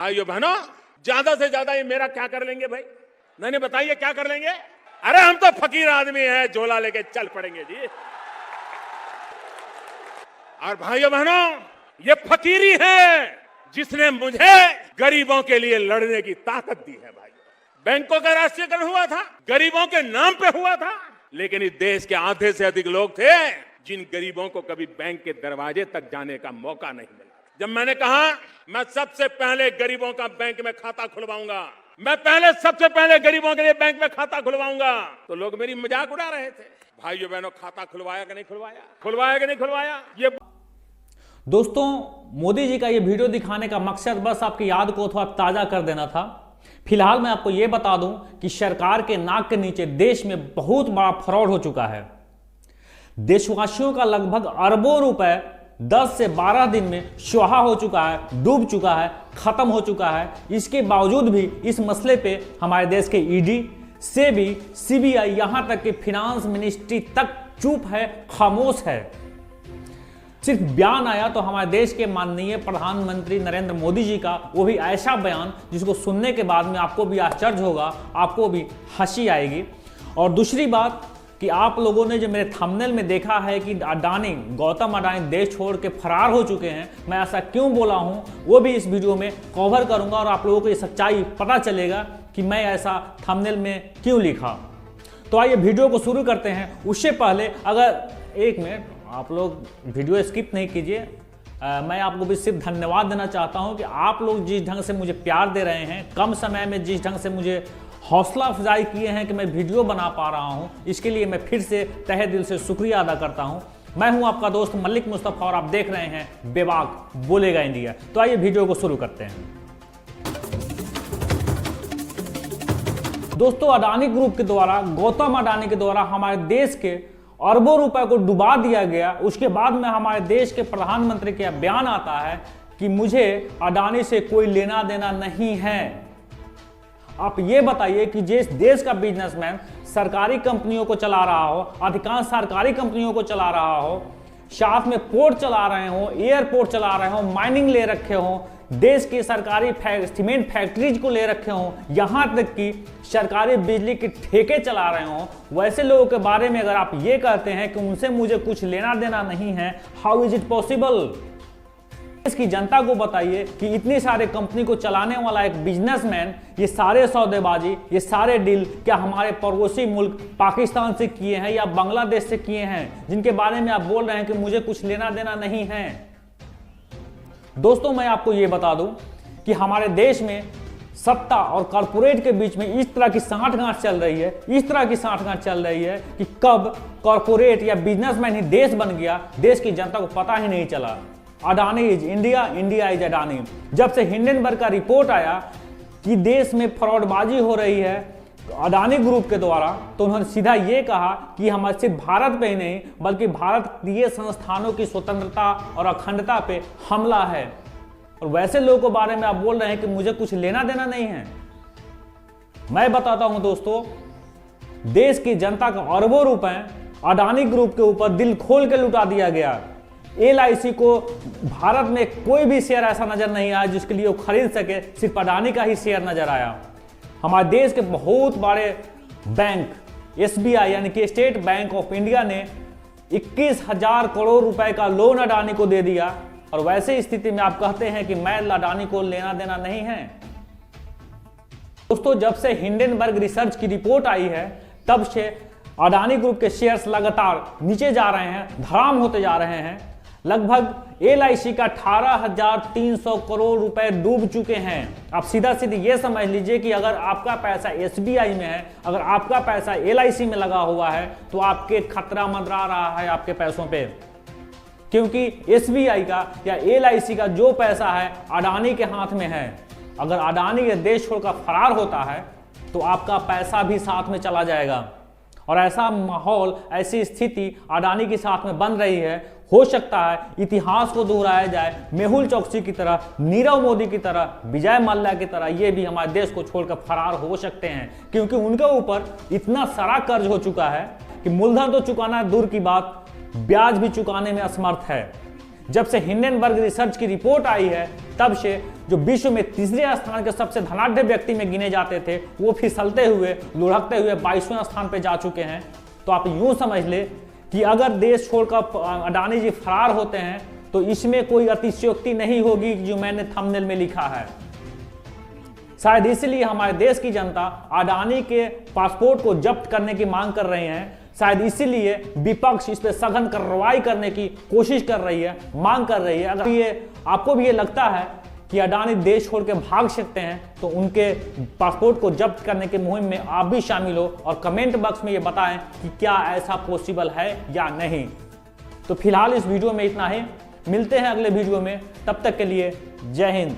भाइयों बहनों, ज्यादा से ज्यादा ये मेरा क्या कर लेंगे भाई? नहीं बताइए क्या कर लेंगे? अरे हम तो फकीर आदमी हैं, झोला लेके चल पड़ेंगे जी। और भाइयों बहनों, ये फकीरी है जिसने मुझे गरीबों के लिए लड़ने की ताकत दी है। भाई, बैंकों का राष्ट्रीयकरण हुआ था, गरीबों के नाम पे हुआ था, लेकिन इस देश के आधे से अधिक लोग थे जिन गरीबों को कभी बैंक के दरवाजे तक जाने का मौका नहीं मिला। जब मैंने कहा मैं सबसे पहले गरीबों का बैंक में खाता खुलवाऊंगा, मैं पहले सबसे पहले गरीबों के लिए बैंक में खाता खुलवाऊंगा, तो लोग मेरी मजाक उड़ा रहे थे। भाइयों बहनों, खाता खुलवाया कि नहीं खुलवाया? खुलवाया कि नहीं खुलवाया? ये दोस्तों, मोदी जी का ये वीडियो दिखाने का मकसद बस आपकी याद को थोड़ा ताजा कर देना था। फिलहाल मैं आपको ये बता दूं कि सरकार के नाक के नीचे देश में बहुत बड़ा फ्रॉड हो चुका है। देशवासियों का लगभग अरबों रुपए 10 से 12 दिन में स्वाहा हो चुका है, डूब चुका है, खत्म हो चुका है। इसके बावजूद भी इस मसले पे हमारे देश के ईडी, सेबी, सीबीआई, यहां तक कि फाइनेंस मिनिस्ट्री तक चुप है, खामोश है। सिर्फ बयान आया तो हमारे देश के माननीय प्रधानमंत्री नरेंद्र मोदी जी का, वो भी ऐसा बयान जिसको सुनने के बाद में आपको भी आश्चर्य होगा, आपको भी हंसी आएगी। और दूसरी बात कि आप लोगों ने जो मेरे थंबनेल में देखा है कि गौतम अडानी देश छोड़ के फरार हो चुके हैं, मैं ऐसा क्यों बोला हूं वो भी इस वीडियो में कवर करूंगा और आप लोगों को ये सच्चाई पता चलेगा कि मैं ऐसा थंबनेल में क्यों लिखा। तो आइए वीडियो को शुरू करते हैं। उससे पहले अगर एक मिनट आप लोग वीडियो स्किप नहीं कीजिए। मैं आपको भी सिर्फ धन्यवाद देना चाहता हूं कि आप लोग जिस ढंग से मुझे प्यार दे रहे हैं, कम समय में जिस ढंग से मुझे हौसला अफजाई किए हैं कि मैं वीडियो बना पा रहा हूं, इसके लिए मैं फिर से तहे दिल से शुक्रिया अदा करता हूं। मैं हूं आपका दोस्त मलिक मुस्तफा और आप देख रहे हैं बेबाक बोलेगा इंडिया। तो आइए वीडियो को शुरू करते हैं। दोस्तों, अडानी ग्रुप के द्वारा, गौतम अडानी के द्वारा हमारे देश के अरबों रुपए को डुबा दिया गया। उसके बाद में हमारे देश के प्रधानमंत्री का बयान आता है कि मुझे अडानी से कोई लेना देना नहीं है। आप ये बताइए कि जिस देश का बिजनेसमैन सरकारी कंपनियों को चला रहा हो, अधिकांश सरकारी कंपनियों को चला रहा हो, साथ में पोर्ट चला रहे हो, एयरपोर्ट चला रहे हो, माइनिंग ले रखे हो, देश की सरकारी सीमेंट फैक्ट्रीज को ले रखे हो, यहां तक कि सरकारी बिजली के ठेके चला रहे हो, वैसे लोगों के बारे में अगर आप ये कहते हैं कि उनसे मुझे कुछ लेना देना नहीं है, हाउ इज इट पॉसिबल? इसकी जनता को बताइए कि इतनी सारे कंपनी को चलाने वाला एक बिजनेसमैन ये सारे सौदेबाजी, ये सारे डील क्या हमारे पड़ोसी मुल्क पाकिस्तान से किए हैं या बांग्लादेश से किए हैं, जिनके बारे में आप बोल रहे हैं कि मुझे कुछ लेना देना नहीं है? दोस्तों, मैं आपको ये बता दूं कि हमारे देश में सत्ता और कॉर्पोरेट के बीच में इस तरह की सांठगांठ चल रही है, इस तरह की सांठगांठ चल रही है कि कब कॉर्पोरेट या बिजनेसमैन ही देश बन गया, देश की जनता को पता ही नहीं चला। Adani is India, India is Adani. जब से हिंडनबर्ग का रिपोर्ट आया कि देश में फ्रॉडबाजी हो रही है अडानी ग्रुप के द्वारा, तो उन्होंने सीधा ये कहा कि हमारे सिर्फ भारत पे ही नहीं बल्कि भारतीय संस्थानों की स्वतंत्रता और अखंडता पे हमला है। और वैसे लोगों के बारे में आप बोल रहे हैं कि मुझे कुछ लेना देना नहीं है। मैं बताता हूं दोस्तों, देश की जनता का अरबों रुपए अडानी ग्रुप के ऊपर दिल खोल के लुटा दिया गया। LIC को भारत में कोई भी शेयर ऐसा नजर नहीं आया जिसके लिए वो खरीद सके, सिर्फ अडानी का ही शेयर नजर आया। हमारे देश के बहुत बड़े बैंक SBI यानी कि स्टेट बैंक ऑफ इंडिया ने 21,000 करोड़ रुपए का लोन अडानी को दे दिया। और वैसे स्थिति में आप कहते हैं कि मैं अडानी को लेना देना नहीं है। दोस्तों, जब से हिंडनबर्ग रिसर्च की रिपोर्ट आई है तब से अडानी ग्रुप के शेयर्स लगातार नीचे जा रहे हैं, धड़ाम होते जा रहे हैं। लगभग LIC का 18,300 करोड़ रुपए डूब चुके हैं। आप सीधा सीधी ये समझ लीजिए कि अगर आपका पैसा SBI में है, अगर आपका पैसा LIC में लगा हुआ है, तो आपके खतरा मंडरा रहा है आपके पैसों पे, क्योंकि SBI का या LIC का जो पैसा है अडानी के हाथ में है। अगर अडानी ये देश छोड़कर फरार होता है तो आपका पैसा भी साथ में चला जाएगा। और ऐसा माहौल, ऐसी स्थिति अडानी के साथ में बन रही है। हो सकता है इतिहास को दोहराया जाए, मेहुल चौकसी की तरह, नीरव मोदी की तरह, विजय मल्ल्या की तरह ये भी हमारे देश को छोड़कर फरार हो सकते हैं, क्योंकि उनके ऊपर इतना सारा कर्ज हो चुका है कि मूलधन तो चुकाना दूर की बात, ब्याज भी चुकाने में असमर्थ है। जब से हिंडनबर्ग रिसर्च की रिपोर्ट आई है तब से जो विश्व में तीसरे स्थान के सबसे धनाढ्य व्यक्ति में गिने जाते थे वो फिसलते हुए लुढ़कते हुए 22वें स्थान पे जा चुके हैं। तो आप यूं समझ ले कि अगर देश छोड़कर अडानी जी फरार होते हैं तो इसमें कोई अतिशयोक्ति नहीं होगी जो मैंने थंबनेल में लिखा है। शायद इसलिए हमारे देश की जनता अडानी के पासपोर्ट को जब्त करने की मांग कर रहे हैं। शायद इसीलिए विपक्ष इस पे सघन कार्रवाई करने की कोशिश कर रही है, मांग कर रही है। अगर ये आपको भी ये लगता है कि अडानी देश छोड़ के भाग सकते हैं तो उनके पासपोर्ट को जब्त करने की मुहिम में आप भी शामिल हो और कमेंट बॉक्स में ये बताएं कि क्या ऐसा पॉसिबल है या नहीं। तो फिलहाल इस वीडियो में इतना ही, मिलते हैं अगले वीडियो में, तब तक के लिए जय हिंद।